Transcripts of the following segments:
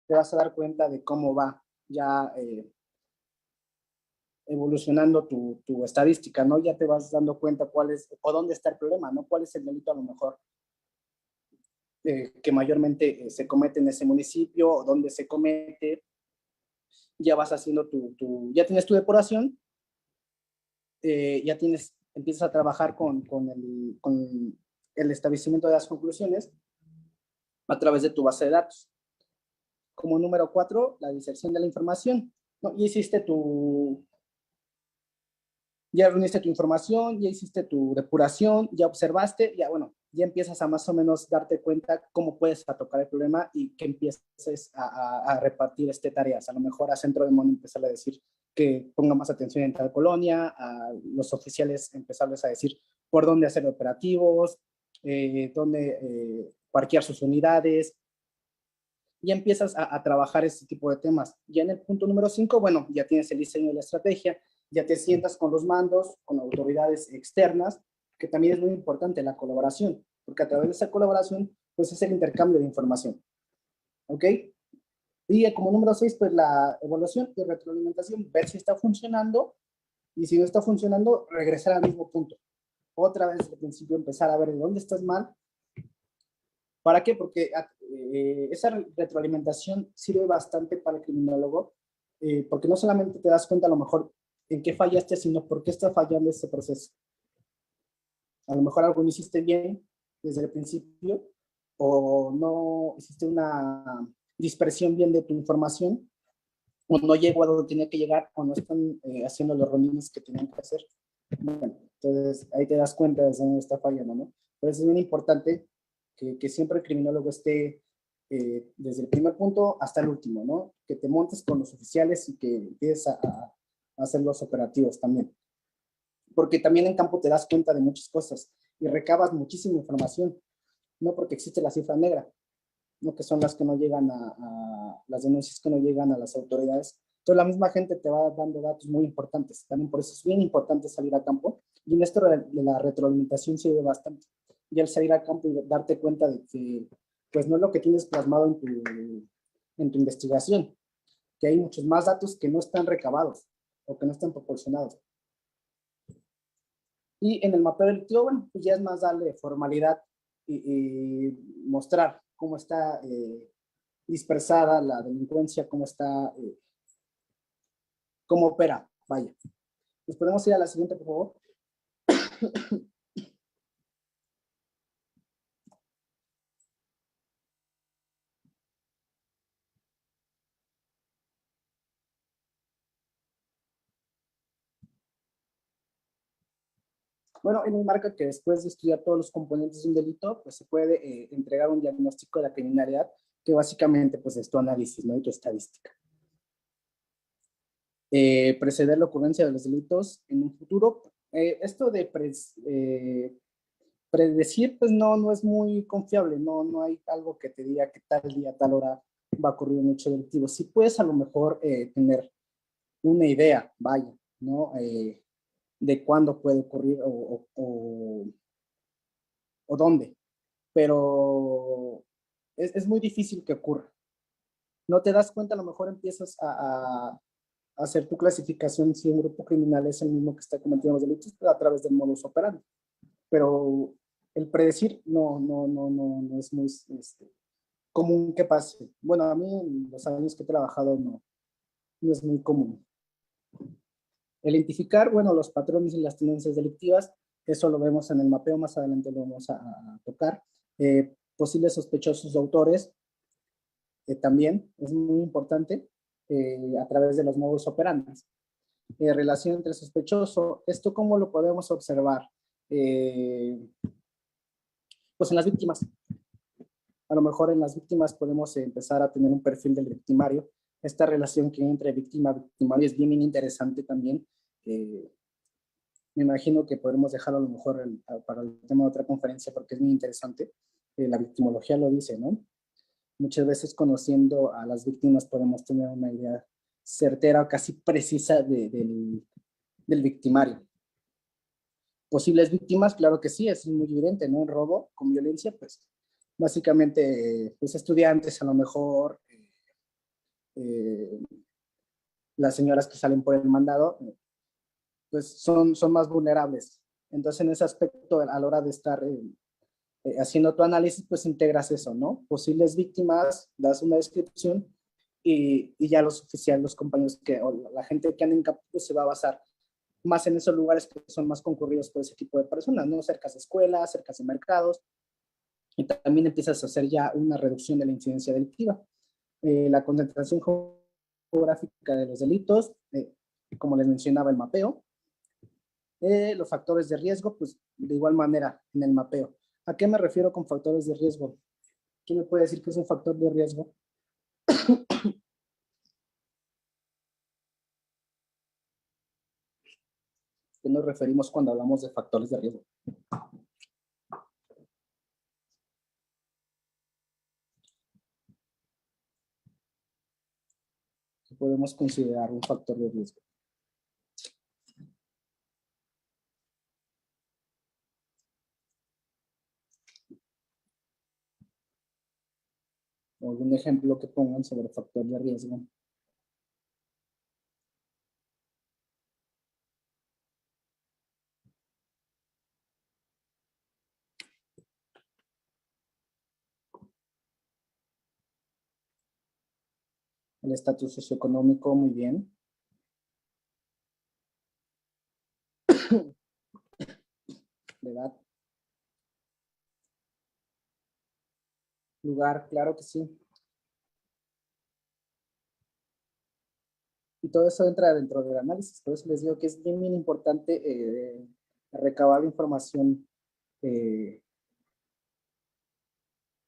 te vas a dar cuenta de cómo va ya evolucionando tu estadística, ¿no? Ya te vas dando cuenta cuál es, o dónde está el problema, ¿no? Cuál es el delito a lo mejor que mayormente se comete en ese municipio, o dónde se comete. Ya vas haciendo ya tienes tu depuración, ya empiezas a trabajar con el establecimiento de las conclusiones a través de tu base de datos. Como número 4, la diserción de la información, ¿no? Ya reuniste tu información, ya hiciste tu depuración, ya observaste, ya bueno, ya empiezas a más o menos darte cuenta cómo puedes tocar el problema y que empieces a repartir tareas. A lo mejor a Centro de Moni empezar a decir que ponga más atención en tal colonia, a los oficiales empezarles a decir por dónde hacer operativos, dónde parquear sus unidades. Ya empiezas a trabajar este tipo de temas. Ya en el punto número 5, bueno, ya tienes el diseño de la estrategia, ya te sientas con los mandos, con autoridades externas, que también es muy importante la colaboración, porque a través de esa colaboración, pues es el intercambio de información. ¿Ok? Y como número 6, pues la evaluación y retroalimentación, ver si está funcionando, y si no está funcionando, regresar al mismo punto. Otra vez al principio empezar a ver de dónde estás mal. ¿Para qué? Porque esa retroalimentación sirve bastante para el criminólogo, porque no solamente te das cuenta a lo mejor en qué fallaste, sino por qué está fallando este proceso. A lo mejor algo no hiciste bien desde el principio, o no hiciste una dispersión bien de tu información, o no llegó a donde tenía que llegar, o no están haciendo los rondines que tenían que hacer. Bueno, entonces ahí te das cuenta de dónde está fallando, ¿no? Por eso es bien importante que siempre el criminólogo esté desde el primer punto hasta el último, ¿no? Que te montes con los oficiales y que empieces a hacer los operativos también. Porque también en campo te das cuenta de muchas cosas y recabas muchísima información, no porque existe la cifra negra, ¿no? Que son las que no llegan las denuncias que no llegan a las autoridades. Entonces la misma gente te va dando datos muy importantes. También por eso es bien importante salir a campo. Y en esto de la retroalimentación sirve bastante. Y al salir a campo y darte cuenta de que pues no es lo que tienes plasmado en tu investigación, que hay muchos más datos que no están recabados o que no están proporcionados. Y en el mapeo delictivo, bueno, pues ya es más darle formalidad y mostrar cómo está dispersada la delincuencia, cómo está, cómo opera, vaya. Nos podemos ir a la siguiente, por favor. Bueno, en un marca que después de estudiar todos los componentes de un delito, pues se puede entregar un diagnóstico de la criminalidad, que básicamente pues es tu análisis, ¿no? Y tu estadística. Preceder la ocurrencia de los delitos en un futuro. Esto de predecir, pues no es muy confiable, no hay algo que te diga que tal día, tal hora va a ocurrir un hecho delictivo. Sí puedes a lo mejor tener una idea, vaya, ¿no? De cuándo puede ocurrir o dónde, pero es muy difícil que ocurra. No te das cuenta, a lo mejor empiezas a hacer tu clasificación si un grupo criminal es el mismo que está cometiendo los delitos a través del modus operandi. Pero el predecir no es muy común que pase. Bueno, a mí en los años que he trabajado no es muy común. El identificar, bueno, los patrones y las tendencias delictivas, eso lo vemos en el mapeo, más adelante lo vamos a tocar. Posibles sospechosos de autores, también es muy importante a través de los modus operandi. Relación entre sospechoso, ¿esto cómo lo podemos observar? Pues en las víctimas. A lo mejor en las víctimas podemos empezar a tener un perfil del victimario. Esta relación que hay entre víctima y victimario es bien interesante también. Me imagino que podremos dejarlo a lo mejor para el tema de otra conferencia porque es muy interesante. La victimología lo dice, ¿no? Muchas veces conociendo a las víctimas podemos tener una idea certera o casi precisa del victimario. Posibles víctimas, claro que sí, es muy evidente, ¿no? En robo con violencia, pues básicamente pues estudiantes a lo mejor, las señoras que salen por el mandado, pues son más vulnerables. Entonces, en ese aspecto, a la hora de estar haciendo tu análisis, pues integras eso, ¿no? Posibles víctimas, das una descripción y ya los oficiales, los compañeros o la gente que anda en campo pues, se va a basar más en esos lugares que son más concurridos por ese tipo de personas, ¿no? Cerca de escuelas, cerca de mercados, y también empiezas a hacer ya una reducción de la incidencia delictiva. La concentración geográfica de los delitos, como les mencionaba, el mapeo, los factores de riesgo, pues de igual manera en el mapeo. ¿A qué me refiero con factores de riesgo? ¿Quién me puede decir que es un factor de riesgo? ¿Qué nos referimos cuando hablamos de factores de riesgo? ¿Qué podemos considerar un factor de riesgo? ¿O algún ejemplo que pongan sobre factor de riesgo? El estatus socioeconómico, muy bien. De edad. Lugar, claro que sí. Y todo eso entra dentro del análisis. Por eso les digo que es bien, bien importante recabar información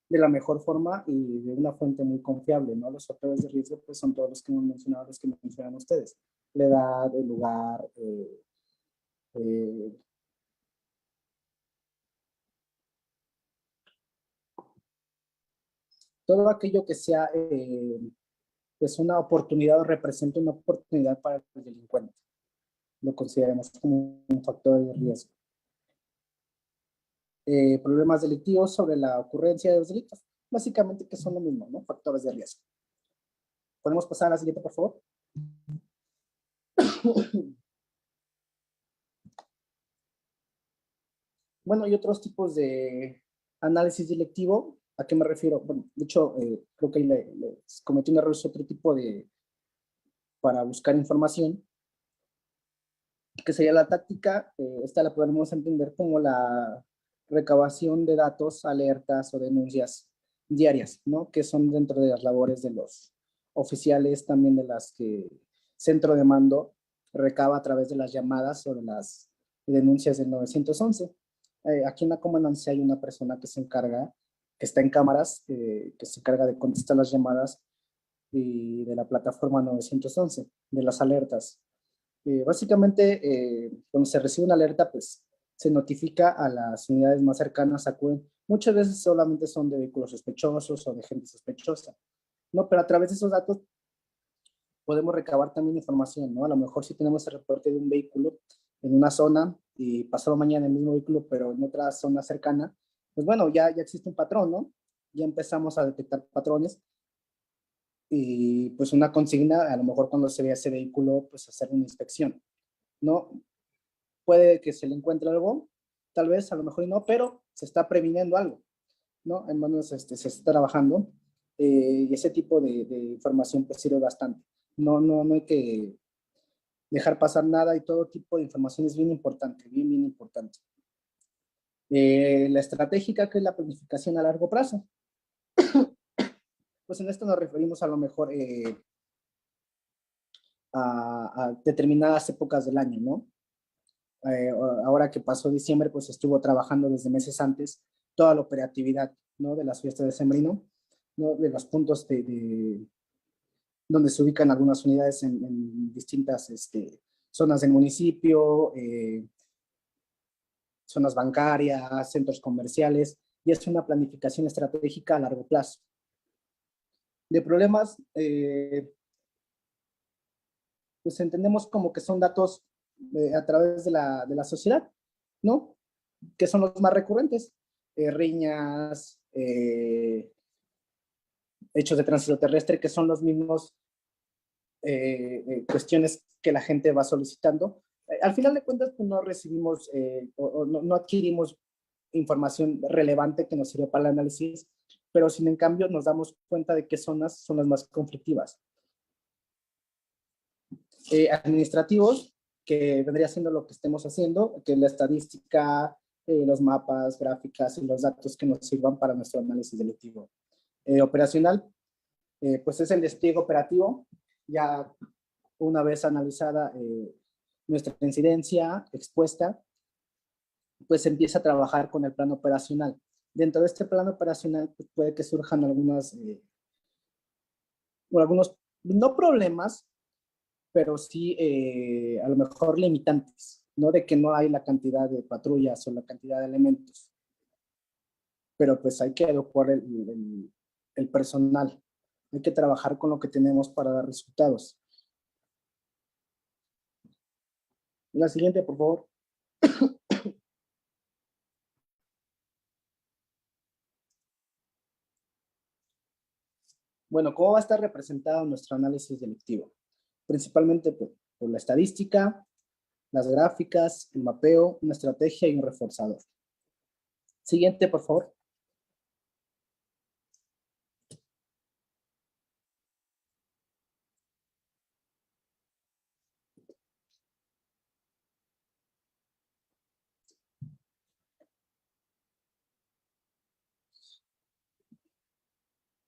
de la mejor forma y de una fuente muy confiable, ¿no? Los factores de riesgo pues son todos los que hemos mencionado, los que mencionan ustedes. La edad, el lugar, eh, todo aquello que sea pues una oportunidad o representa una oportunidad para el delincuente. Lo consideramos como un factor de riesgo. Problemas delictivos sobre la ocurrencia de los delitos. Básicamente que son lo mismo, ¿no? Factores de riesgo. ¿Podemos pasar a la siguiente, por favor? Bueno, y otros tipos de análisis delictivo, ¿a qué me refiero? Bueno, de hecho, creo que les cometí un error, es otro tipo de, para buscar información, que sería la táctica. Esta la podemos entender como la recabación de datos, alertas o denuncias diarias, ¿no? Que son dentro de las labores de los oficiales, también de las que centro de mando recaba a través de las llamadas o de las denuncias del 911. Aquí en la comandancia hay una persona que se encarga, que está en cámaras, que se encarga de contestar las llamadas y de la plataforma 911, de las alertas. Básicamente, cuando se recibe una alerta, pues se notifica a las unidades más cercanas, acuden. Muchas veces solamente son de vehículos sospechosos o de gente sospechosa, ¿no? Pero a través de esos datos podemos recabar también información, ¿no? A lo mejor si tenemos el reporte de un vehículo en una zona y pasado mañana el mismo vehículo, pero en otra zona cercana, pues bueno, ya existe un patrón, ¿no? Ya empezamos a detectar patrones y pues una consigna, a lo mejor cuando se vea ese vehículo, pues hacer una inspección, ¿no? Puede que se le encuentre algo, tal vez, a lo mejor no, pero se está previniendo algo, ¿no? En manos se está trabajando y ese tipo de información pues sirve bastante. No hay que dejar pasar nada y todo tipo de información es bien importante, bien, bien importante. La estratégica, que es la planificación a largo plazo. Pues en esto nos referimos a lo mejor a determinadas épocas del año, ¿no? Ahora que pasó diciembre, pues estuvo trabajando desde meses antes toda la operatividad, ¿no? De las fiestas de sembrino, ¿no? De los puntos donde se ubican algunas unidades en distintas zonas del municipio, zonas bancarias, centros comerciales, y es una planificación estratégica a largo plazo. De problemas, pues entendemos como que son datos a través de la sociedad, ¿no? Que son los más recurrentes. Riñas, hechos de tránsito terrestre, que son los mismos cuestiones que la gente va solicitando. Al final de cuentas, pues, no recibimos o no adquirimos información relevante que nos sirva para el análisis, pero sin en cambio nos damos cuenta de qué zonas son las más conflictivas. Administrativos, que vendría siendo lo que estemos haciendo, que es la estadística, los mapas, gráficas y los datos que nos sirvan para nuestro análisis delictivo. Operacional, pues es el despliegue operativo, ya una vez analizada nuestra incidencia expuesta, pues se empieza a trabajar con el plan operacional. Dentro de este plan operacional pues puede que surjan algunos, no problemas, pero sí a lo mejor limitantes, ¿no? De que no hay la cantidad de patrullas o la cantidad de elementos. Pero pues hay que adecuar el personal. Hay que trabajar con lo que tenemos para dar resultados. La siguiente, por favor. Bueno, ¿cómo va a estar representado nuestro análisis delictivo? Principalmente por la estadística, las gráficas, el mapeo, una estrategia y un reforzador. Siguiente, por favor.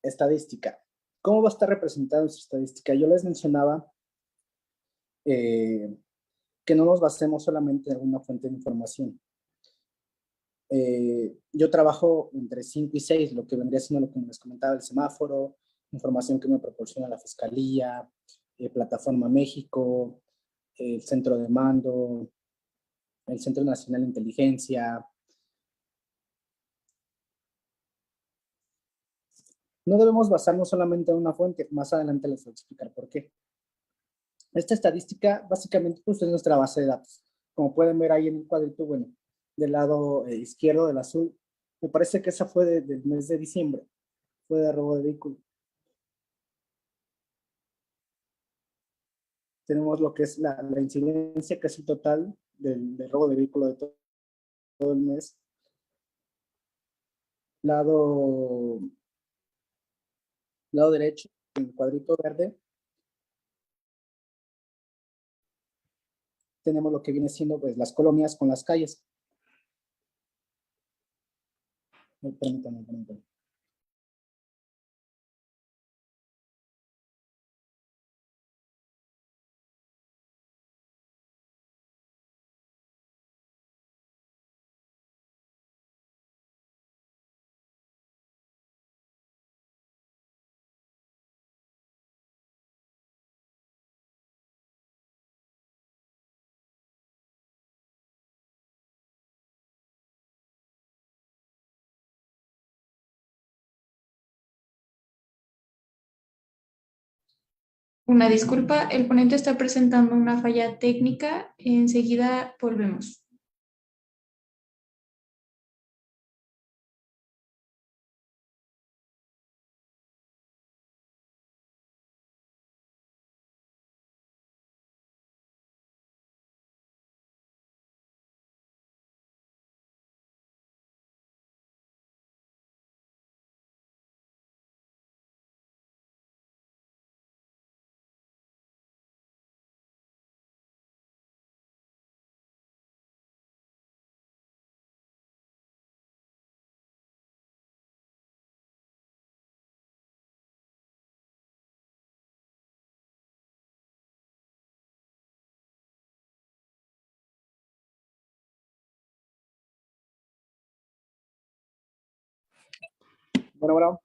Estadística. ¿Cómo va a estar representada nuestra estadística? Yo les mencionaba que no nos basemos solamente en una fuente de información. Yo trabajo entre 5 y 6, lo que vendría siendo lo que les comentaba, el semáforo, información que me proporciona la Fiscalía, Plataforma México, el Centro de Mando, el Centro Nacional de Inteligencia. No debemos basarnos solamente en una fuente, más adelante les voy a explicar por qué. Esta estadística básicamente pues, es nuestra base de datos. Como pueden ver ahí en el cuadrito, bueno, del lado izquierdo del azul, me parece que esa fue del mes de diciembre, fue de robo de vehículo. Tenemos lo que es la incidencia, que es el total del robo de vehículo de todo el mes. Lado derecho, en el cuadrito verde, tenemos lo que viene siendo pues, las colonias con las calles. Permítanme. Una disculpa, el ponente está presentando una falla técnica. Enseguida volvemos. Bueno.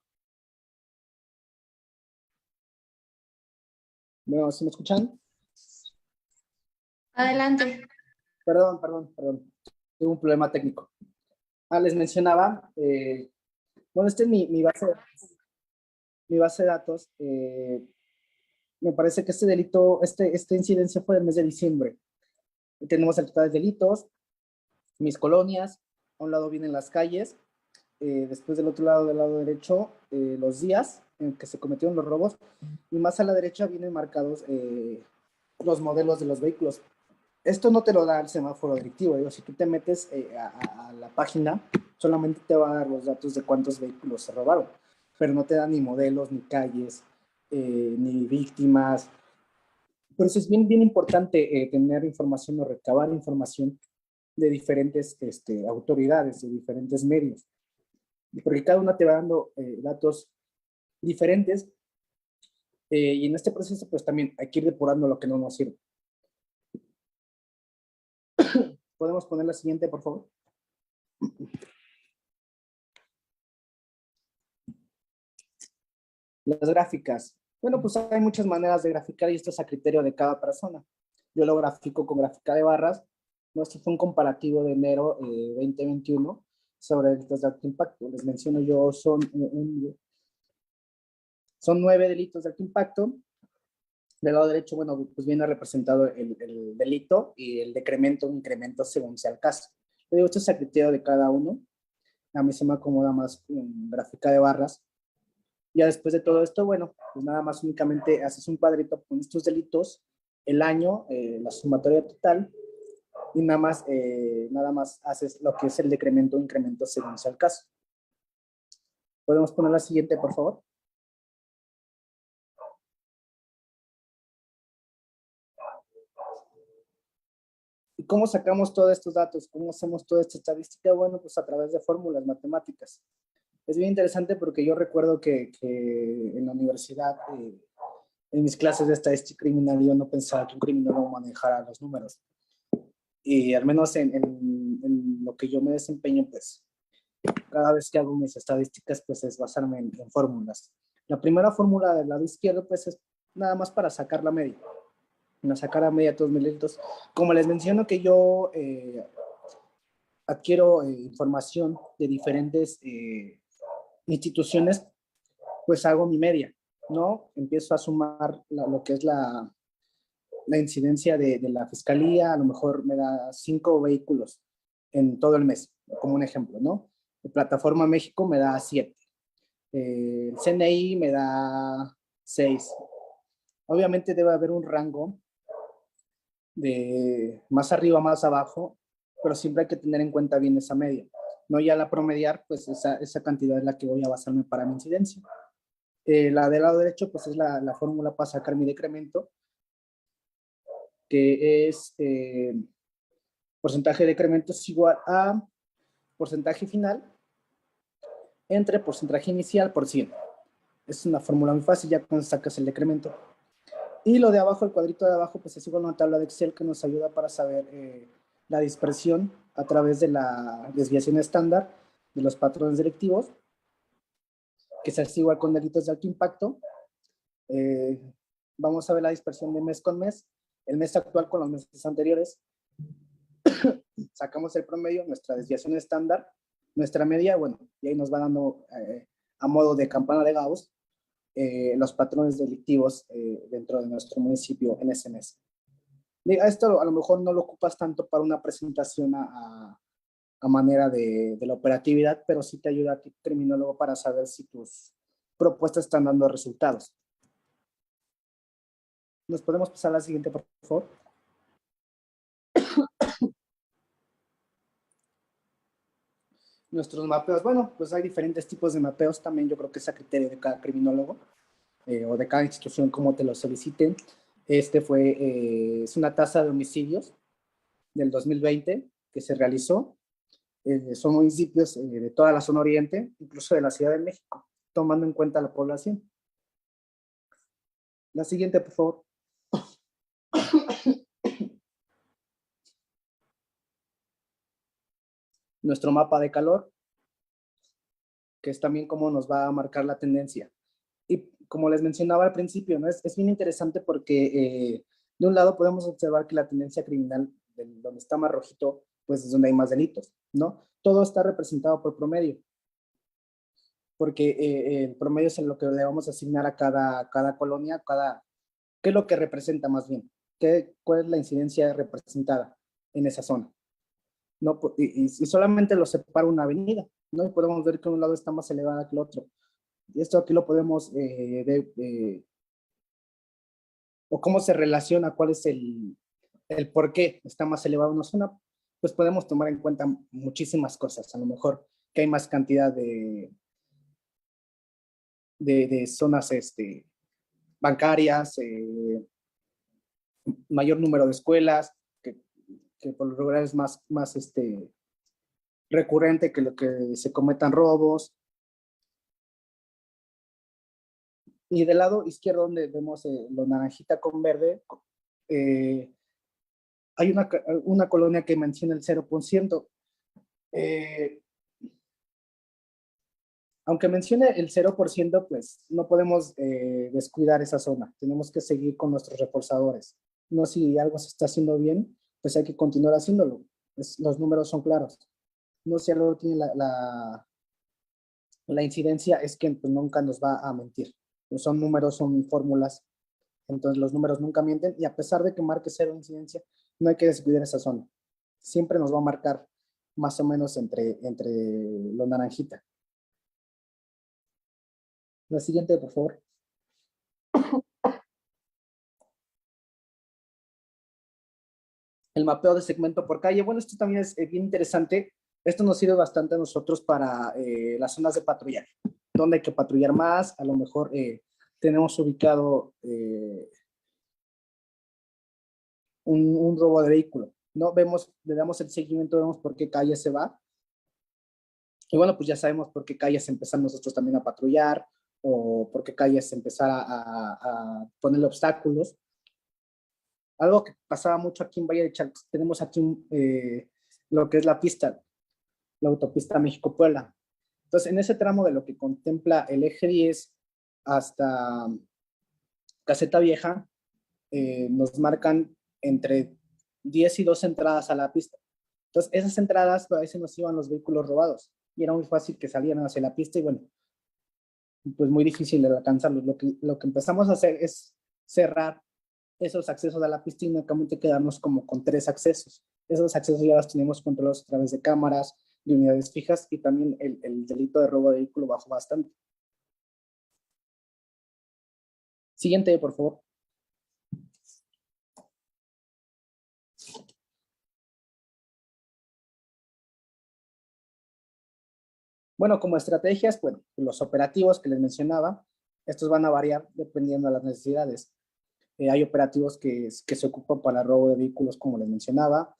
Bueno, ¿sí me escuchan? Adelante. Perdón. Tuve un problema técnico. Les mencionaba, bueno, esta es mi base de datos. Me parece que este delito, esta incidencia fue del mes de diciembre. Tenemos el total de delitos, mis colonias, a un lado vienen las calles, después del otro lado, del lado derecho, los días en que se cometieron los robos, y más a la derecha vienen marcados los modelos de los vehículos. Esto no te lo da el semáforo delictivo, digo, si tú te metes a la página, solamente te va a dar los datos de cuántos vehículos se robaron, pero no te da ni modelos, ni calles, ni víctimas. Por eso es bien importante tener información o recabar información de diferentes autoridades, de diferentes medios, porque cada una te va dando datos diferentes, y en este proceso pues también hay que ir depurando lo que no nos sirve. ¿Podemos poner la siguiente, por favor? Las gráficas. Bueno, pues hay muchas maneras de graficar y esto es a criterio de cada persona. Yo lo grafico con gráfica de barras. Nuestro fue un comparativo de enero 2021 sobre delitos de alto impacto. Les menciono yo, son 9 delitos de alto impacto. Del lado derecho, bueno, pues viene representado el delito y el decremento o incremento según sea el caso. Yo digo, esto es a criterio de cada uno. A mí se me acomoda más con gráfica de barras. Ya después de todo esto, bueno, pues nada más únicamente haces un cuadrito con estos delitos, el año, la sumatoria total, y nada más haces lo que es el decremento o incremento según sea el caso. ¿Podemos poner la siguiente, por favor? ¿Y cómo sacamos todos estos datos? ¿Cómo hacemos toda esta estadística? Bueno, pues a través de fórmulas matemáticas. Es bien interesante porque yo recuerdo que en la universidad, en mis clases de estadística criminal, yo no pensaba que un criminólogo manejara los números. Y al menos en lo que yo me desempeño, pues cada vez que hago mis estadísticas, pues es basarme en fórmulas. La primera fórmula del lado izquierdo, pues es nada más para sacar la media. Sacar la media de todos mis delitos. Como les menciono que yo adquiero información de diferentes instituciones, pues hago mi media, ¿no? Empiezo a sumar lo que es la incidencia de la fiscalía, a lo mejor me da 5 vehículos en todo el mes, como un ejemplo, ¿no? La Plataforma México me da 7. El CNI me da 6. Obviamente debe haber un rango de más arriba, más abajo, pero siempre hay que tener en cuenta bien esa media. No ya la promediar, pues esa cantidad es la que voy a basarme para mi incidencia. La del lado derecho, pues es la fórmula para sacar mi decremento, que es porcentaje de decremento es igual a porcentaje final entre porcentaje inicial por 100. Es una fórmula muy fácil, ya cuando sacas el decremento. Y lo de abajo, el cuadrito de abajo, pues es igual a una tabla de Excel que nos ayuda para saber la dispersión a través de la desviación estándar de los patrones delictivos, que se hace igual con delitos de alto impacto. Vamos a ver la dispersión de mes con mes, el mes actual con los meses anteriores. Sacamos el promedio, nuestra desviación estándar, nuestra media, bueno, y ahí nos va dando a modo de campana de Gauss los patrones delictivos dentro de nuestro municipio en ese mes. Esto a lo mejor no lo ocupas tanto para una presentación a manera de la operatividad, pero sí te ayuda a ti, criminólogo, para saber si tus propuestas están dando resultados. ¿Nos podemos pasar a la siguiente, por favor? Nuestros mapeos, bueno, pues hay diferentes tipos de mapeos también, yo creo que es a criterio de cada criminólogo o de cada institución como te lo soliciten. Es una tasa de homicidios del 2020 que se realizó. Son municipios de toda la zona oriente, incluso de la Ciudad de México, tomando en cuenta la población. La siguiente, por favor. Nuestro mapa de calor, que es también cómo nos va a marcar la tendencia. Y como les mencionaba al principio, ¿no? Es bien interesante porque de un lado podemos observar que la tendencia criminal, donde está más rojito, pues es donde hay más delitos, ¿no? Todo está representado por promedio, porque el promedio es lo que le vamos a asignar a cada colonia, ¿qué es lo que representa más bien? ¿Cuál es la incidencia representada en esa zona? ¿No? Y solamente lo separa una avenida, ¿no? Y podemos ver que un lado está más elevada que el otro. Y esto aquí lo podemos, o cómo se relaciona, cuál es el por qué está más elevado una zona, pues podemos tomar en cuenta muchísimas cosas. A lo mejor que hay más cantidad de zonas bancarias, mayor número de escuelas, que por lo regular es más recurrente que lo que se cometan robos. Y del lado izquierdo, donde vemos lo naranjita con verde, eh, hay una colonia que menciona el 0%. Eh, Aunque mencione el 0%, pues no podemos descuidar esa zona. Tenemos que seguir con nuestros reforzadores. No, si algo se está haciendo bien, pues hay que continuar haciéndolo. Los números son claros. No, si algo tiene la incidencia, es que pues, nunca nos va a mentir. Pues son números, son fórmulas. Entonces los números nunca mienten, y a pesar de que marque cero incidencia, no hay que descuidar esa zona. Siempre nos va a marcar más o menos entre lo naranjita. La siguiente, por favor. El mapeo de segmento por calle. Bueno, esto también es bien interesante. Esto nos sirve bastante a nosotros para las zonas de patrullaje, donde hay que patrullar más. A lo mejor tenemos ubicado un robo de vehículo, ¿no? Vemos, le damos el seguimiento, vemos por qué calle se va. Y bueno, pues ya sabemos por qué calles empezar nosotros también a patrullar, o por qué calles empezar a ponerle obstáculos. Algo que pasaba mucho aquí en Valle de Chalco, tenemos aquí lo que es la pista, la autopista México-Puebla. Entonces, en ese tramo de lo que contempla el eje 10 hasta Caseta Vieja, nos marcan entre 10 y 12 entradas a la pista. Entonces, esas entradas a veces nos iban los vehículos robados y era muy fácil que salieran hacia la pista y bueno, pues muy difícil de alcanzarlos. Lo que empezamos a hacer es cerrar esos accesos a la pista y únicamente quedarnos como con 3 accesos. Esos accesos ya los tenemos controlados a través de cámaras, de unidades fijas, y también el delito de robo de vehículo bajó bastante. Siguiente, por favor. Bueno, como estrategias, bueno, los operativos que les mencionaba, estos van a variar dependiendo de las necesidades. Hay operativos que se ocupan para robo de vehículos, como les mencionaba,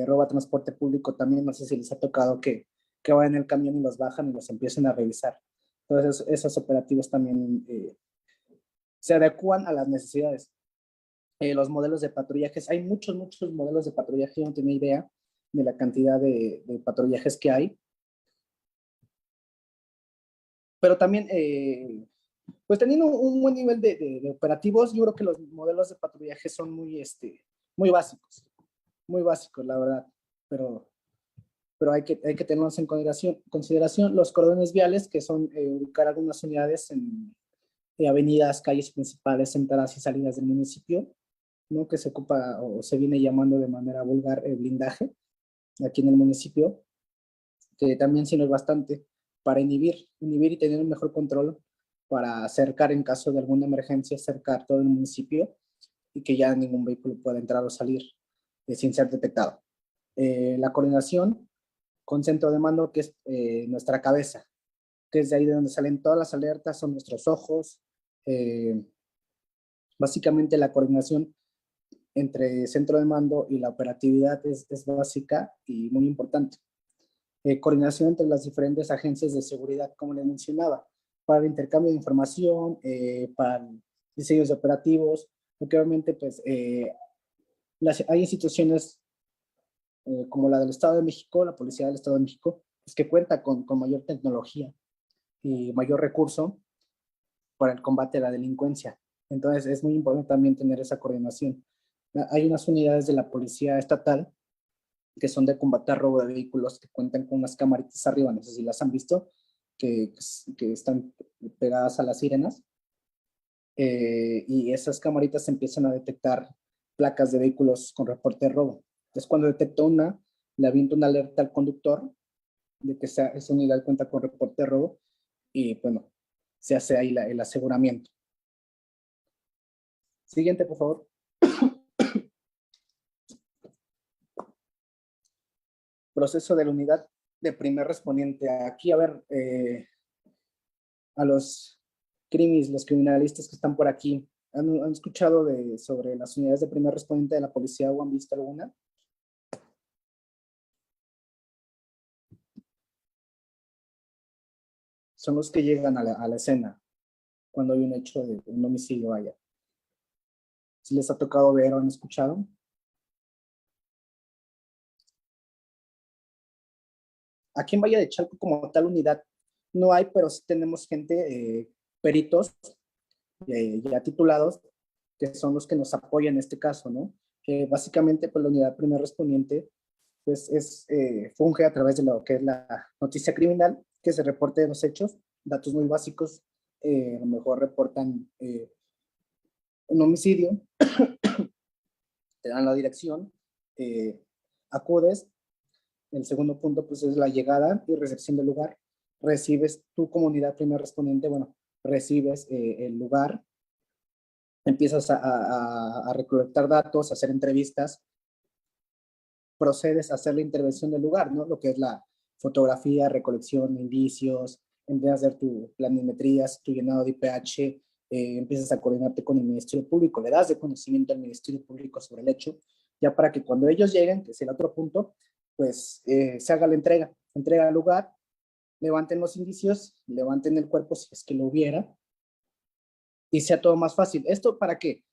robo a transporte público también. No sé si les ha tocado que vayan en el camión y los bajan y los empiecen a revisar. Entonces, esos operativos también se adecuan a las necesidades. Los modelos de patrullajes, hay muchos modelos de patrullaje. Yo no tenía idea de la cantidad de patrullajes que hay. Pero también, pues teniendo un buen nivel de operativos, yo creo que los modelos de patrullaje son muy básicos, la verdad, pero hay que tenerlos en consideración. Los cordones viales, que son ubicar algunas unidades en avenidas, calles principales, entradas y salidas del municipio, ¿no? Que se ocupa o se viene llamando de manera vulgar el blindaje aquí en el municipio, que también sirve bastante para inhibir y tener un mejor control, para acercar en caso de alguna emergencia, acercar todo el municipio y que ya ningún vehículo pueda entrar o salir sin ser detectado. La coordinación con centro de mando, que es nuestra cabeza, que es de ahí de donde salen todas las alertas, son nuestros ojos. Básicamente la coordinación entre centro de mando y la operatividad es básica y muy importante. Coordinación entre las diferentes agencias de seguridad, como les mencionaba, para el intercambio de información, para diseños de operativos, porque obviamente pues, hay instituciones como la del Estado de México, la Policía del Estado de México, pues, que cuenta con mayor tecnología y mayor recurso para el combate a la delincuencia. Entonces es muy importante también tener esa coordinación. Hay unas unidades de la Policía Estatal que son de combate a robo de vehículos, que cuentan con unas camaritas arriba, no sé si las han visto, que están pegadas a las sirenas, y esas camaritas empiezan a detectar placas de vehículos con reporte de robo. Entonces, cuando detecta una, le avienta una alerta al conductor de que esa unidad cuenta con reporte de robo, y bueno, se hace ahí el aseguramiento. Siguiente, por favor. Proceso de la unidad de primer respondiente. Aquí, a ver, a los los criminalistas que están por aquí, ¿han escuchado sobre las unidades de primer respondiente de la policía o han visto alguna? Son los que llegan a la escena cuando hay un hecho de un homicidio allá. ¿Si les ha tocado ver o han escuchado? Aquí en Valle de Chalco como tal unidad no hay, pero sí tenemos gente, peritos ya titulados, que son los que nos apoyan en este caso, ¿no? Que básicamente pues la unidad primer respondiente pues funge a través de lo que es la noticia criminal, que se reporte de los hechos, datos muy básicos, a lo mejor reportan un homicidio, te dan la dirección, acudes. El segundo punto, pues, es la llegada y recepción del lugar. Recibes tu comunidad primer respondiente, bueno, recibes el lugar, empiezas a recolectar datos, a hacer entrevistas, procedes a hacer la intervención del lugar, ¿no? Lo que es la fotografía, recolección de indicios, empiezas a hacer tu planimetrías, tu llenado de IPH, empiezas a coordinarte con el Ministerio Público, le das de conocimiento al Ministerio Público sobre el hecho, ya para que cuando ellos lleguen, que es el otro punto, pues se haga la entrega al lugar, levanten los indicios, levanten el cuerpo si es que lo hubiera, y sea todo más fácil. ¿Esto para qué?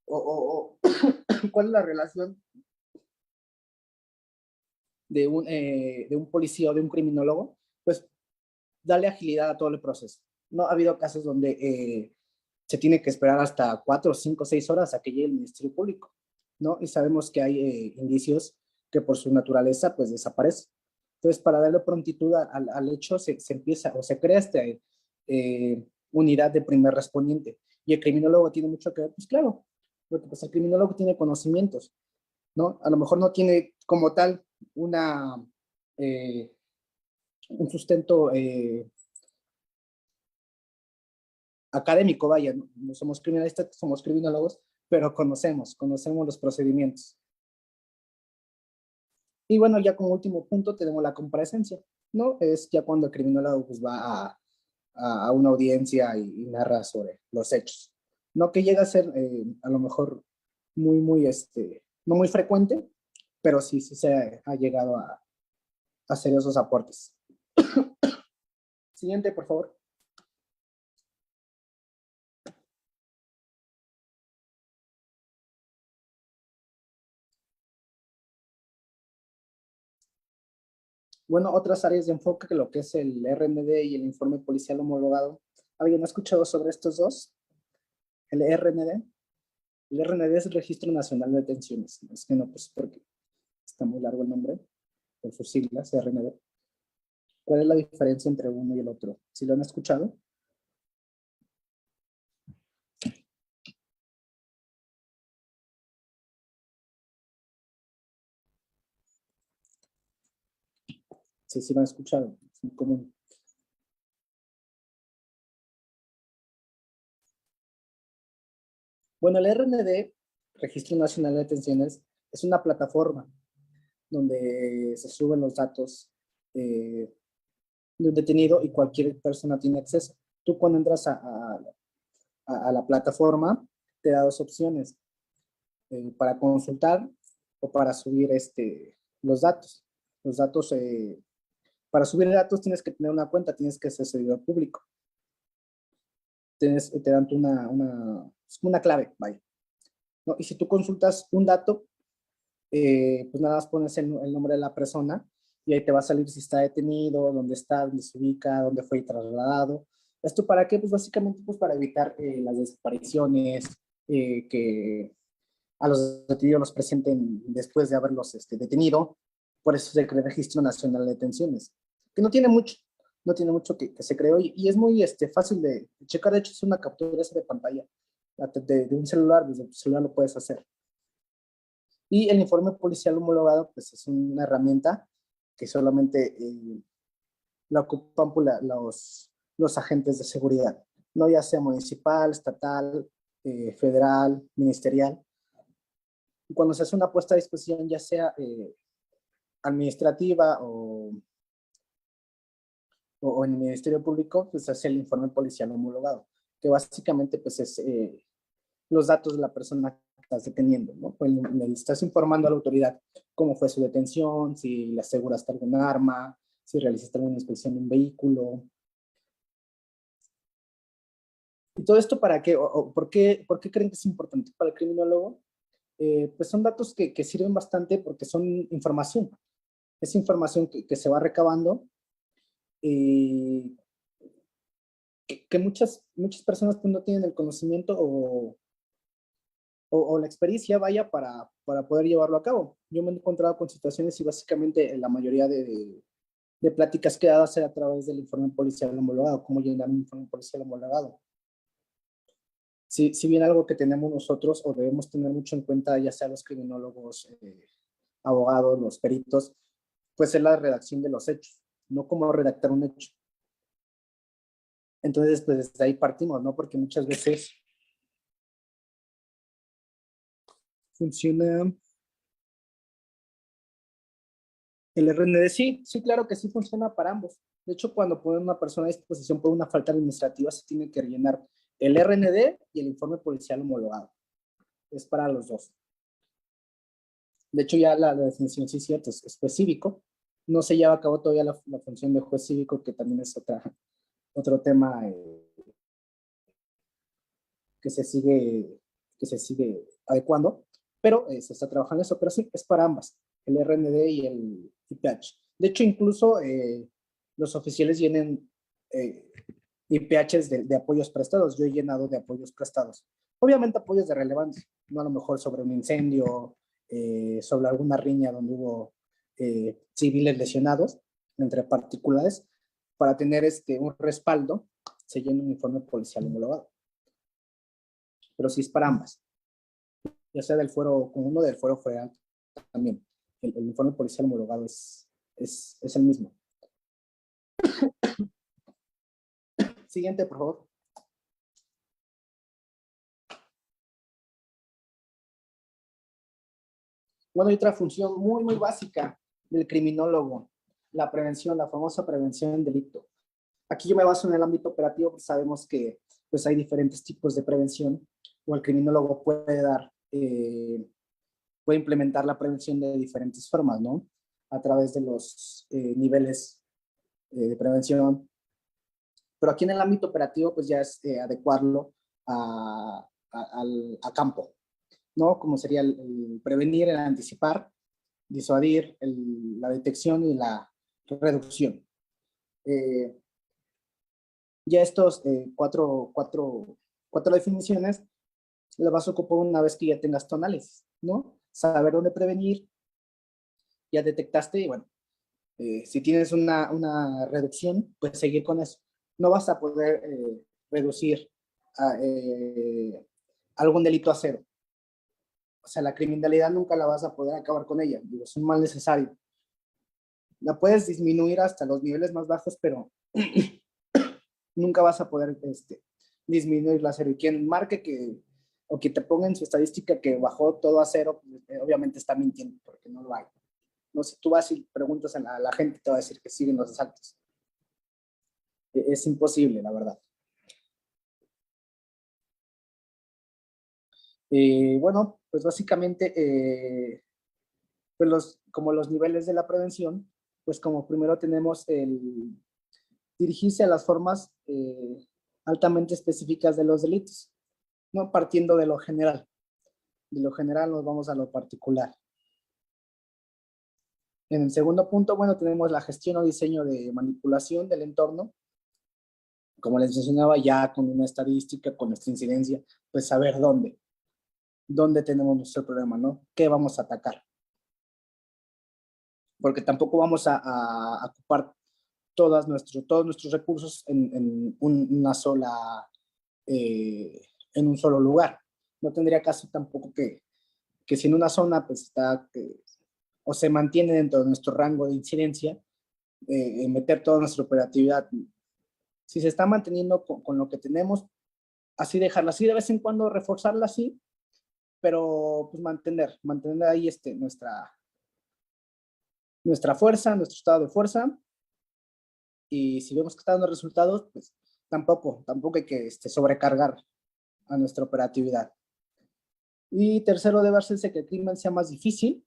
¿Cuál es la relación de un policía o de un criminólogo? Pues darle agilidad a todo el proceso. No ha habido casos donde se tiene que esperar hasta 4, 5, 6 horas a que llegue el Ministerio Público, ¿no? Y sabemos que hay indicios que por su naturaleza pues desaparecen. Entonces, para darle prontitud al hecho, se empieza o se crea esta unidad de primer respondiente. Y el criminólogo tiene mucho que ver, pues claro, porque pues el criminólogo tiene conocimientos, ¿no? A lo mejor no tiene como tal eh, un sustento académico, vaya, no somos criminalistas, somos criminólogos, pero conocemos los procedimientos. Y bueno, ya como último punto tenemos la comparecencia, ¿no? Es ya cuando el criminólogo pues, va a una audiencia y narra sobre los hechos. No que llega a ser a lo mejor muy, no muy frecuente, pero sí se ha llegado a hacer esos aportes. Siguiente, por favor. Bueno, otras áreas de enfoque que lo que es el RND y el informe policial homologado. ¿Alguien ha escuchado sobre estos dos? El RND. El RND es el Registro Nacional de Detenciones. Es que no, pues porque está muy largo el nombre, por sus siglas, RND. ¿Cuál es la diferencia entre uno y el otro? ¿Sí lo han escuchado? Sí lo han escuchado. Es muy común. Bueno, el RND, Registro Nacional de Detenciones, es una plataforma donde se suben los datos de un detenido y cualquier persona tiene acceso. Tú cuando entras a la plataforma, te da dos opciones, para consultar o para subir los datos. Los datos, para subir datos tienes que tener una cuenta, tienes que ser servidor público. Te dan una clave, vaya. ¿No? Y si tú consultas un dato, pues nada más pones el nombre de la persona y ahí te va a salir si está detenido, dónde está, dónde se ubica, dónde fue trasladado. ¿Esto para qué? Pues básicamente pues para evitar las desapariciones, que a los detenidos los presenten después de haberlos detenido. Por eso se crea el Registro Nacional de Detenciones, que no tiene mucho que se creó y es muy fácil de checar. De hecho, es una captura de pantalla de un celular, desde tu celular lo puedes hacer. Y el informe policial homologado, pues es una herramienta que solamente la ocupan los agentes de seguridad. ¿no? Ya sea municipal, estatal, federal, ministerial. Y cuando se hace una puesta a disposición, ya sea administrativa o en el Ministerio Público, pues hace el informe policial homologado, que básicamente pues es los datos de la persona que estás deteniendo, ¿no? Pues le estás informando a la autoridad cómo fue su detención, si le aseguraste algún arma, si realizaste alguna inspección de un vehículo. ¿Y todo esto para qué? ¿O por qué creen que es importante para el criminólogo? Pues son datos que sirven bastante porque son información. Es información que se va recabando y que muchas personas pues, no tienen el conocimiento o la experiencia, vaya, para poder llevarlo a cabo. Yo me he encontrado con situaciones y básicamente la mayoría de pláticas que he dado a través del informe policial homologado, cómo llenar un informe policial homologado. Si bien algo que tenemos nosotros o debemos tener mucho en cuenta, ya sea los criminólogos, abogados, los peritos, pues es la redacción de los hechos, no cómo redactar un hecho. Entonces, pues desde ahí partimos, ¿no? Porque muchas veces funciona el RND, sí, claro que sí funciona para ambos. De hecho, cuando ponen una persona a disposición por una falta administrativa, se tiene que rellenar el RND y el informe policial homologado. Es para los dos. De hecho, ya la definición sí es cierto, es juez cívico. No se lleva a cabo todavía la función de juez cívico, que también es otro tema que se sigue adecuando, pero se está trabajando en eso, pero sí, es para ambas, el RND y el IPH. De hecho, incluso los oficiales llenen IPHs de apoyos prestados. Yo he llenado de apoyos prestados. Obviamente apoyos de relevancia, no a lo mejor sobre un incendio, sobre alguna riña donde hubo civiles lesionados entre particulares, para tener un respaldo, se llena un informe policial homologado. Pero sí es para ambas, ya sea del fuero común o del fuero federal también. El informe policial homologado es el mismo. Siguiente, por favor. Bueno, hay otra función muy básica del criminólogo, la prevención, la famosa prevención del delito. Aquí yo me baso en el ámbito operativo, pues sabemos que pues hay diferentes tipos de prevención, o el criminólogo puede implementar la prevención de diferentes formas, ¿no? A través de los niveles de prevención. Pero aquí en el ámbito operativo, pues ya es adecuarlo a campo, ¿no? Como sería el prevenir, el anticipar, disuadir, la detección y la reducción. Ya estos cuatro definiciones las vas a ocupar una vez que ya tengas tu análisis, ¿no? Saber dónde prevenir, ya detectaste, y bueno, si tienes una reducción, pues seguir con eso. No vas a poder reducir algún delito a cero. O sea, la criminalidad nunca la vas a poder acabar con ella. Digo, es un mal necesario. La puedes disminuir hasta los niveles más bajos, pero nunca vas a poder disminuirla a cero. Y quien marque o que te ponga en su estadística que bajó todo a cero, obviamente está mintiendo, porque no lo hay. No sé, tú vas y preguntas a la gente, te va a decir que siguen los asaltos. Es imposible, la verdad. Bueno, pues básicamente, pues como los niveles de la prevención, pues como primero tenemos el dirigirse a las formas altamente específicas de los delitos, no partiendo de lo general. De lo general nos vamos a lo particular. En el segundo punto, bueno, tenemos la gestión o diseño de manipulación del entorno. Como les mencionaba, ya con una estadística, con nuestra incidencia, pues saber dónde tenemos nuestro problema, ¿no? ¿Qué vamos a atacar? Porque tampoco vamos a ocupar todos nuestros recursos en un solo lugar. No tendría caso tampoco que si en una zona pues está o se mantiene dentro de nuestro rango de incidencia, meter toda nuestra operatividad Si se está manteniendo con lo que tenemos, así dejarla así, de vez en cuando reforzarla así, pero pues mantener ahí nuestra fuerza, nuestro estado de fuerza, y si vemos que está dando resultados, pues tampoco hay que sobrecargar a nuestra operatividad. Y tercero, debe hacerse que el crimen sea más difícil,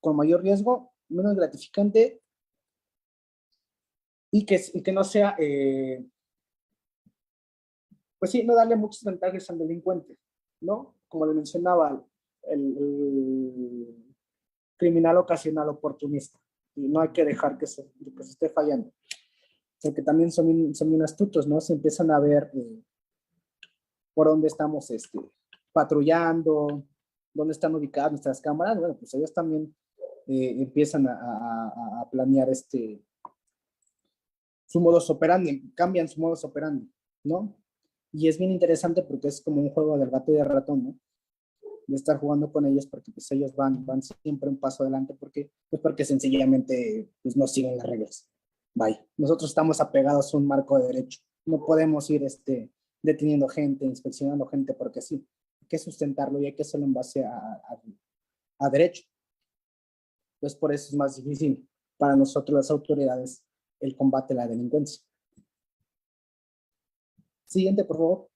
con mayor riesgo, menos gratificante, y que no sea, pues sí, no darle muchas ventajas al delincuente, ¿no? Como le mencionaba, el criminal ocasional oportunista, y no hay que dejar que se esté fallando, porque también son bien astutos, ¿no? Se empiezan a ver por dónde estamos patrullando, dónde están ubicadas nuestras cámaras. Bueno, pues ellos también empiezan a planear su modus operandi, cambian su modus operandi, ¿no? Y es bien interesante porque es como un juego del gato y del ratón, ¿no? De estar jugando con ellos, porque pues ellos van siempre un paso adelante, porque sencillamente pues no siguen las reglas. Vaya, nosotros estamos apegados a un marco de derecho, no podemos ir deteniendo gente, inspeccionando gente, porque sí, hay que sustentarlo y hay que hacerlo en base a derecho. Entonces por eso es más difícil para nosotros las autoridades el combate a la delincuencia. Siguiente, por favor.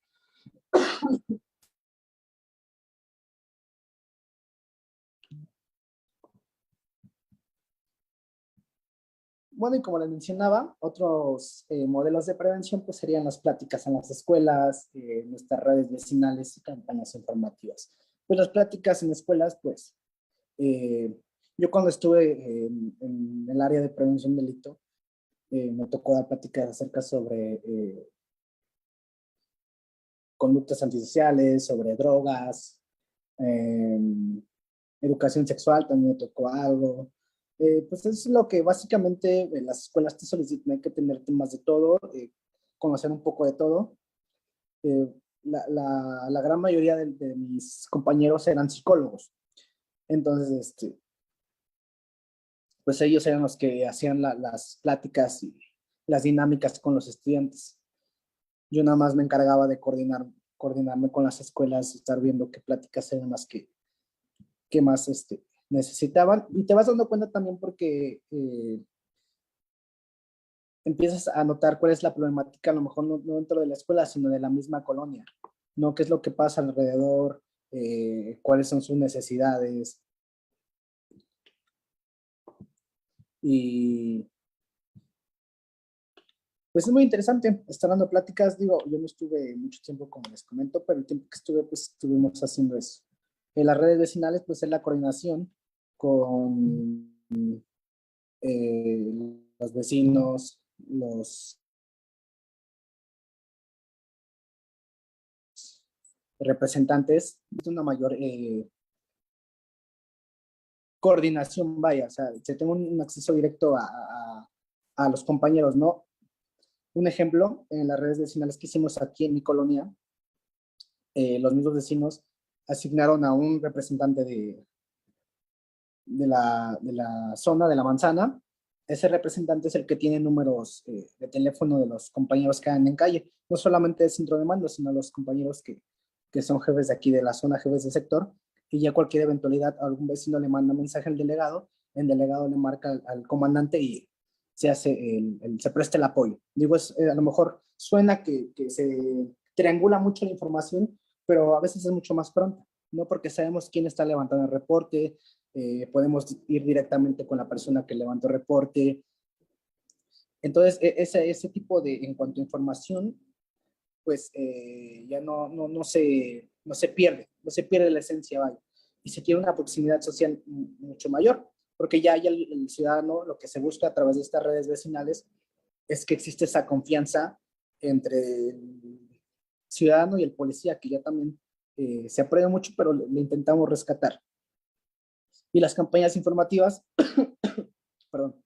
Bueno, y como les mencionaba, otros modelos de prevención pues serían las pláticas en las escuelas, nuestras redes vecinales y campañas informativas. Pues las pláticas en escuelas, pues yo cuando estuve en el área de prevención del delito, me tocó dar pláticas acerca sobre conductas antisociales, sobre drogas, eh, educación sexual, también me tocó algo. Pues es lo que básicamente las escuelas te solicitan, hay que tener temas de todo, conocer un poco de todo. La gran mayoría de mis compañeros eran psicólogos, entonces, pues ellos eran los que hacían las pláticas y las dinámicas con los estudiantes. Yo nada más me encargaba de coordinarme con las escuelas, estar viendo qué pláticas eran las que más necesitaban, y te vas dando cuenta también porque empiezas a notar cuál es la problemática, a lo mejor no dentro de la escuela, sino de la misma colonia, ¿no? ¿Qué es lo que pasa alrededor? ¿Cuáles son sus necesidades? Y pues es muy interesante estar dando pláticas. Digo, yo no estuve mucho tiempo, como les comento, pero el tiempo que estuve, pues estuvimos haciendo eso. En las redes vecinales, pues es la coordinación con los vecinos, los representantes, es una mayor coordinación, vaya, o sea, se tengo un acceso directo a los compañeros, ¿no? Un ejemplo, en las redes vecinales que hicimos aquí en mi colonia, los mismos vecinos asignaron a un representante de la zona, de la manzana. Ese representante es el que tiene números de teléfono de los compañeros que andan en calle, no solamente del centro de mando, sino los compañeros que son jefes de aquí de la zona, jefes de sector, y ya cualquier eventualidad, algún vecino le manda mensaje al delegado, el delegado le marca al comandante y se hace se presta el apoyo. Digo, a lo mejor suena que se triangula mucho la información, pero a veces es mucho más pronto, ¿no? Porque sabemos quién está levantando el reporte, podemos ir directamente con la persona que levantó el reporte. Entonces, ese tipo en cuanto a información, pues ya no se pierde la esencia, vaya. Y se tiene una proximidad social mucho mayor, porque ya el ciudadano, lo que se busca a través de estas redes vecinales es que existe esa confianza entre el ciudadano y el policía, que ya también se aprecia mucho, pero le intentamos rescatar. Y las campañas informativas, perdón,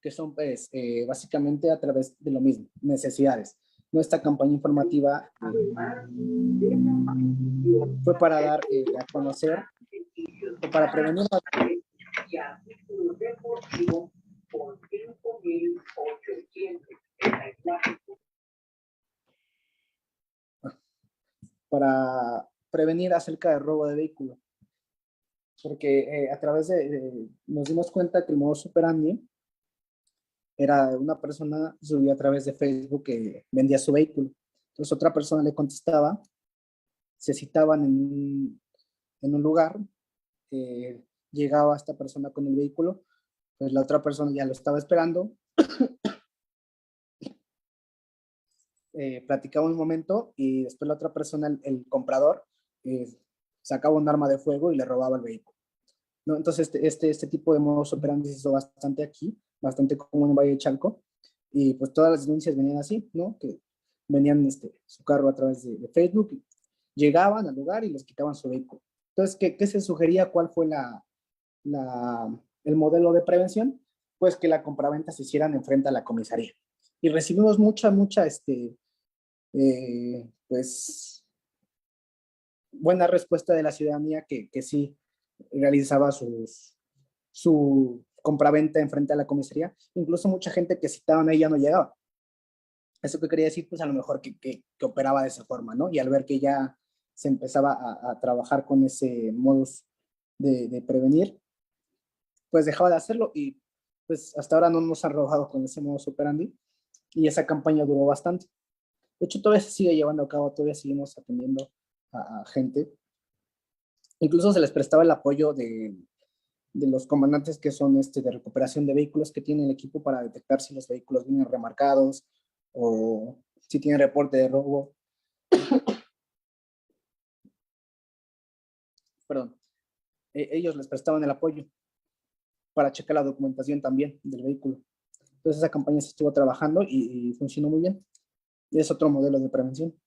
que son pues básicamente a través de lo mismo, necesidades. Nuestra campaña informativa fue para dar a conocer, o para prevenir. para prevenir acerca del robo de vehículo. Porque a través nos dimos cuenta que el modus operandi era una persona subía a través de Facebook que vendía su vehículo. Entonces otra persona le contestaba, se citaban en un lugar, llegaba esta persona con el vehículo, pues la otra persona ya lo estaba esperando, platicaba un momento y después la otra persona, el comprador, sacaba un arma de fuego y le robaba el vehículo, ¿no? Entonces este tipo de modus operandi se hizo bastante aquí, bastante común en Valle de Chalco, y pues todas las denuncias venían así, ¿no? Que venían su carro a través de Facebook, llegaban al lugar y les quitaban su vehículo. Entonces, ¿qué se sugería? ¿Cuál fue el modelo de prevención? Pues que la compraventa se hicieran enfrente a la comisaría. Y recibimos mucha, pues, buena respuesta de la ciudadanía que sí realizaba su compraventa enfrente a la comisaría. Incluso mucha gente que citaban ahí ya no llegaba. ¿Eso qué quería decir? Pues a lo mejor que operaba de esa forma, ¿no? Y al ver que ya se empezaba a trabajar con ese modus de prevenir, pues dejaba de hacerlo y pues hasta ahora no nos han robado con ese modus operandi y esa campaña duró bastante. De hecho, todavía se sigue llevando a cabo, todavía seguimos atendiendo a gente. Incluso se les prestaba el apoyo de los comandantes que son de recuperación de vehículos que tienen el equipo para detectar si los vehículos vienen remarcados o si tienen reporte de robo. Perdón. Ellos les prestaban el apoyo para checar la documentación también del vehículo. Entonces esa campaña se estuvo trabajando y funcionó muy bien. Es otro modelo de prevención.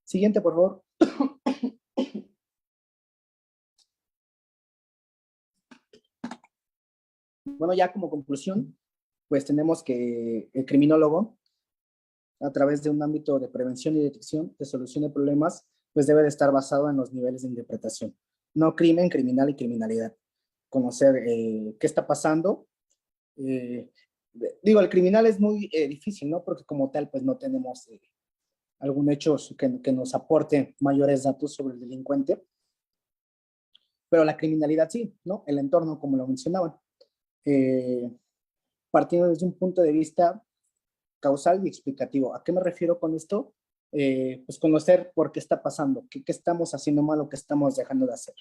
Siguiente, por favor. Bueno, ya como conclusión, pues tenemos que el criminólogo, a través de un ámbito de prevención y detección, de solución de problemas, pues debe de estar basado en los niveles de interpretación. No crimen, criminal y criminalidad. Conocer qué está pasando. Digo, el criminal es muy difícil, ¿no? Porque como tal, pues no tenemos algún hecho que nos aporte mayores datos sobre el delincuente. Pero la criminalidad sí, ¿no? El entorno, como lo mencionaban. Partiendo desde un punto de vista causal y explicativo. ¿A qué me refiero con esto? Pues conocer por qué está pasando, qué estamos haciendo mal o qué estamos dejando de hacer.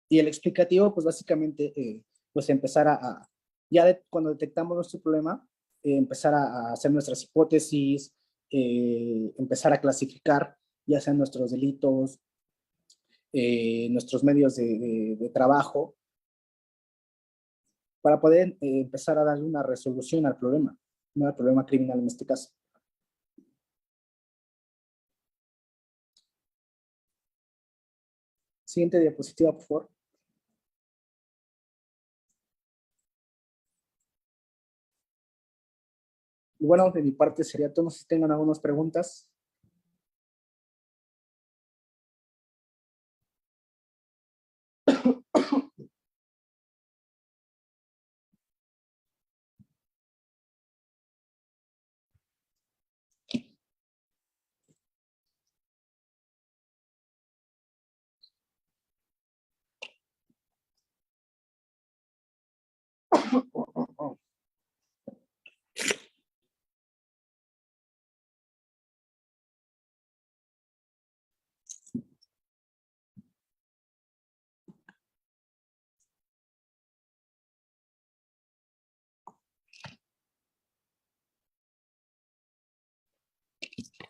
Y el explicativo, pues básicamente, pues empezar cuando detectamos nuestro problema, empezar a hacer nuestras hipótesis, empezar a clasificar ya sean nuestros delitos, nuestros medios de trabajo, para poder empezar a darle una resolución al problema, no al problema criminal en este caso. Siguiente diapositiva, por favor. Y bueno, de mi parte sería todo. No sé si tengan algunas preguntas.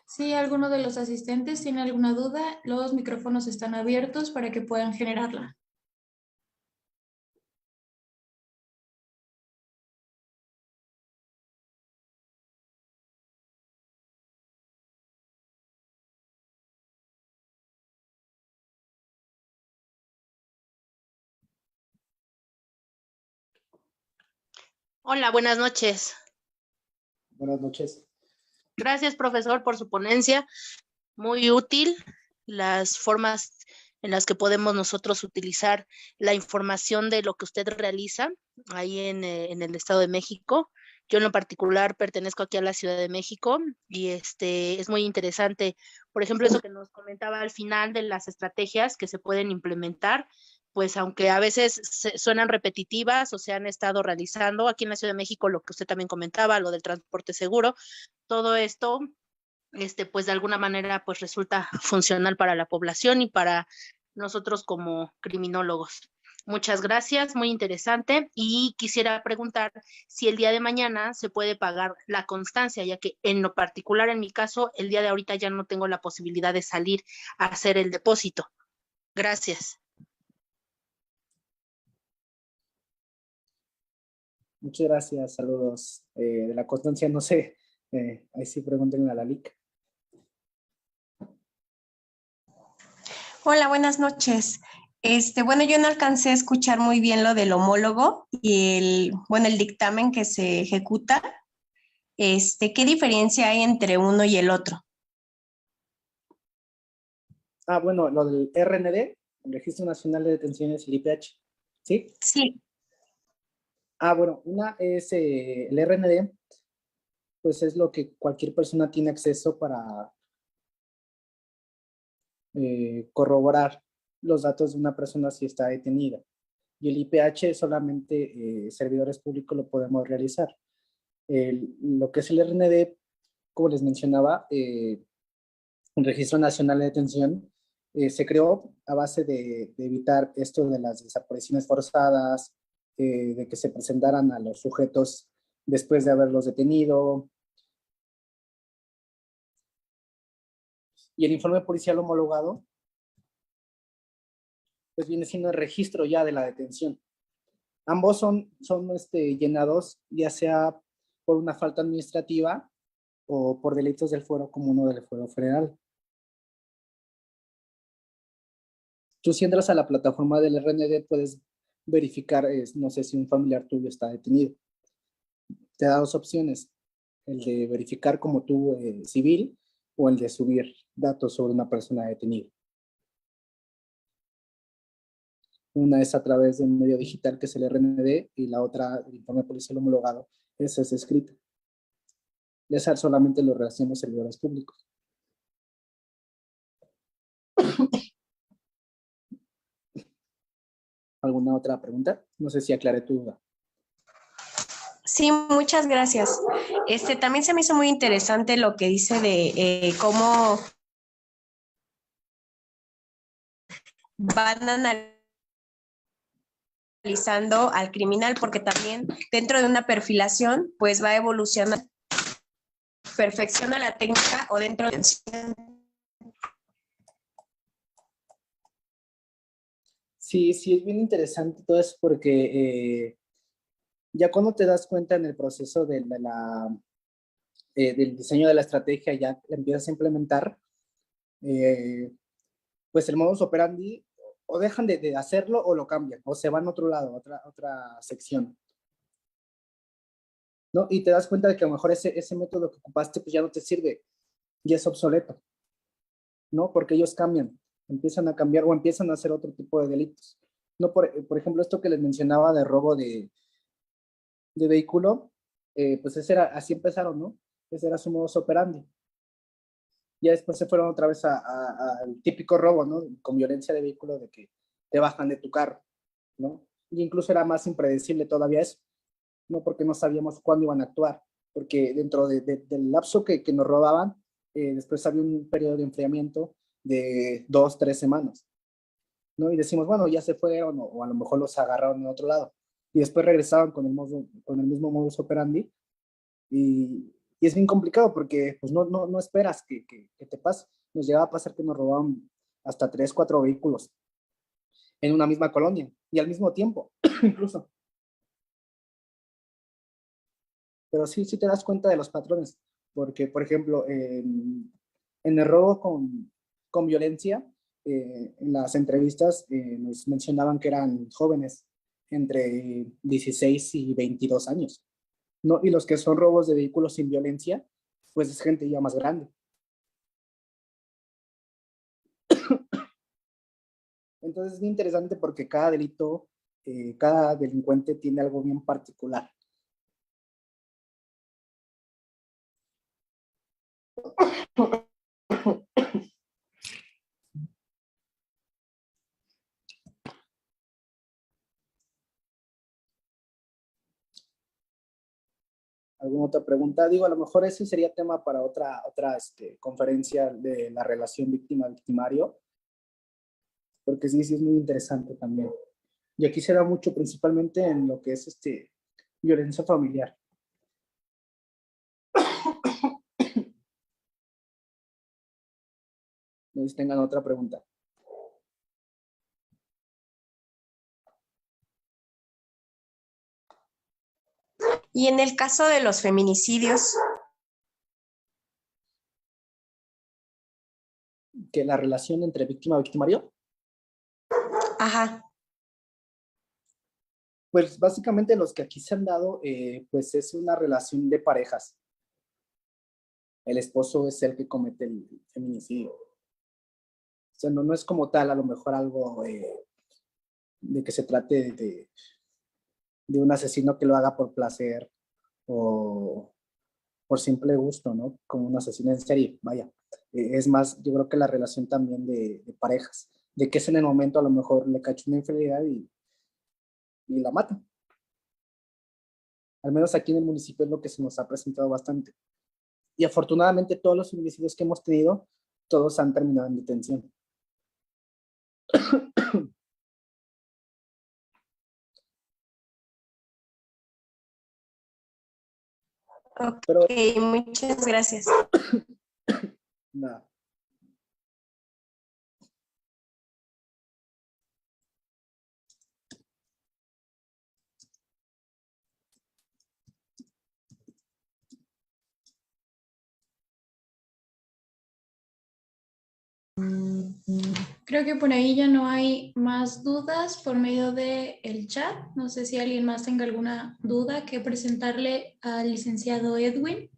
Si alguno de los asistentes tiene alguna duda, los micrófonos están abiertos para que puedan generarla. Hola, buenas noches. Buenas noches. Gracias, profesor, por su ponencia. Muy útil las formas en las que podemos nosotros utilizar la información de lo que usted realiza ahí en el Estado de México Yo en lo particular pertenezco aquí a la Ciudad de México y es muy interesante. Por ejemplo, eso que nos comentaba al final de las estrategias que se pueden implementar, pues aunque a veces suenan repetitivas o se han estado realizando aquí en la Ciudad de México, lo que usted también comentaba, lo del transporte seguro, todo esto, pues de alguna manera, pues resulta funcional para la población y para nosotros como criminólogos. Muchas gracias, muy interesante. Y quisiera preguntar si el día de mañana se puede pagar la constancia, ya que en lo particular, en mi caso, el día de ahorita ya no tengo la posibilidad de salir a hacer el depósito. Gracias. Muchas gracias, saludos. De la constancia, no sé, ahí sí pregúntenle a la LIC. Hola, buenas noches. Bueno, yo no alcancé a escuchar muy bien lo del homólogo y el dictamen que se ejecuta. ¿Qué diferencia hay entre uno y el otro? Bueno, lo del RND, el Registro Nacional de Detenciones, el IPH, ¿sí? Sí. Bueno, una es el RND, pues es lo que cualquier persona tiene acceso para corroborar los datos de una persona si está detenida. Y el IPH solamente servidores públicos lo podemos realizar. Lo que es el RND, como les mencionaba, el Registro Nacional de Detención se creó a base de evitar esto de las desapariciones forzadas, de que se presentaran a los sujetos después de haberlos detenido. Y el informe policial homologado, pues viene siendo el registro ya de la detención. Ambos son llenados ya sea por una falta administrativa o por delitos del fuero común o del fuero federal. Tú si entras a la plataforma del RND puedes verificar, no sé si un familiar tuyo está detenido. Te da dos opciones, el de verificar como tú civil o el de subir datos sobre una persona detenida. Una es a través de un medio digital que es el RND y la otra, el informe policial homologado, esa es escrita. Y esa solamente lo realizan los servidores públicos. ¿Alguna otra pregunta? No sé si aclaré tu duda. Sí, muchas gracias. También se me hizo muy interesante lo que dice de cómo van analizando al criminal, porque también dentro de una perfilación, pues va evolucionando, perfecciona la técnica o dentro de... Sí, es bien interesante todo eso porque ya cuando te das cuenta en el proceso del diseño de la estrategia, ya la empiezas a implementar, pues el modus operandi o dejan de hacerlo o lo cambian, o se van a otro lado, otra sección, ¿no? Y te das cuenta de que a lo mejor ese método que ocupaste pues ya no te sirve, ya es obsoleto, ¿no? Porque ellos cambian, empiezan a cambiar o empiezan a hacer otro tipo de delitos. No, por ejemplo, esto que les mencionaba de robo de vehículo, pues así empezaron, ¿no? Ese era su modus operandi. Ya después se fueron otra vez al típico robo, ¿no? Con violencia de vehículo, de que te bajan de tu carro, ¿no? Y incluso era más impredecible todavía eso, ¿no? Porque no sabíamos cuándo iban a actuar, porque dentro del lapso que nos robaban, después había un periodo de enfriamiento de 2, 3 semanas, ¿no? Y decimos, bueno, ya se fueron o a lo mejor los agarraron en otro lado. Y después regresaban con el mismo modus operandi y es bien complicado porque pues no esperas que te pase. Nos llegaba a pasar que nos robaban hasta 3, 4 vehículos en una misma colonia y al mismo tiempo, incluso. Pero sí te das cuenta de los patrones, porque, por ejemplo, en el robo con violencia, en las entrevistas nos mencionaban que eran jóvenes entre 16 y 22 años, ¿no? Y los que son robos de vehículos sin violencia, pues es gente ya más grande. Entonces es muy interesante porque cada delito, cada delincuente tiene algo bien particular. ¿Alguna otra pregunta? Digo, a lo mejor ese sería tema para otra conferencia de la relación víctima-victimario, porque sí es muy interesante también. Y aquí se da mucho principalmente en lo que es violencia familiar. No sé si tengan otra pregunta. Y en el caso de los feminicidios, Que la relación entre víctima y victimario, ajá, pues básicamente los que aquí se han dado, pues es una relación de parejas. El esposo es el que comete el feminicidio. O sea, no es como tal, a lo mejor algo de que se trate de un asesino que lo haga por placer o por simple gusto, ¿no? Como un asesino en serie, vaya. Es más, yo creo que la relación también de parejas, de que es en el momento a lo mejor le cacho una infidelidad y la mata. Al menos aquí en el municipio es lo que se nos ha presentado bastante. Y afortunadamente todos los feminicidios que hemos tenido, todos han terminado en detención. ok, Pero muchas gracias. nada. Creo que por ahí ya no hay más dudas por medio del chat. No sé si alguien más tenga alguna duda que presentarle al licenciado Edwin.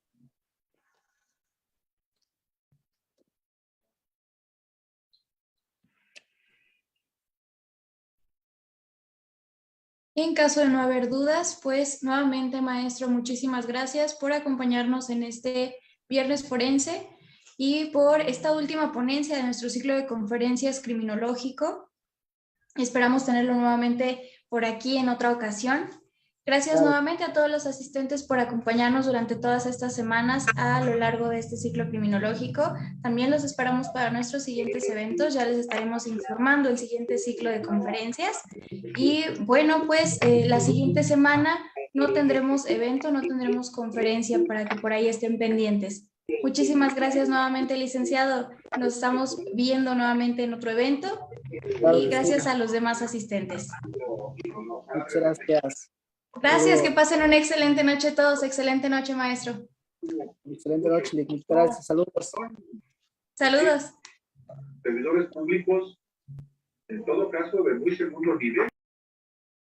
En caso de no haber dudas, pues nuevamente, maestro, muchísimas gracias por acompañarnos en este viernes forense y por esta última ponencia de nuestro ciclo de conferencias criminológico. Esperamos tenerlo nuevamente por aquí en otra ocasión. Gracias Claro. nuevamente a todos los asistentes por acompañarnos durante todas estas semanas a lo largo de este ciclo criminológico. También los esperamos para nuestros siguientes eventos. Ya les estaremos informando el siguiente ciclo de conferencias. Y bueno, pues la siguiente semana no tendremos evento, no tendremos conferencia para que por ahí estén pendientes. Muchísimas gracias nuevamente, licenciado. Nos estamos viendo nuevamente en otro evento. Claro Y que gracias sí. a los demás asistentes. Muchas gracias. Gracias, que pasen una excelente noche todos. Excelente noche, maestro. Excelente noche, Lick. Muchas gracias. Saludos. Saludos. Servidores públicos, en todo caso, de muy segundo nivel.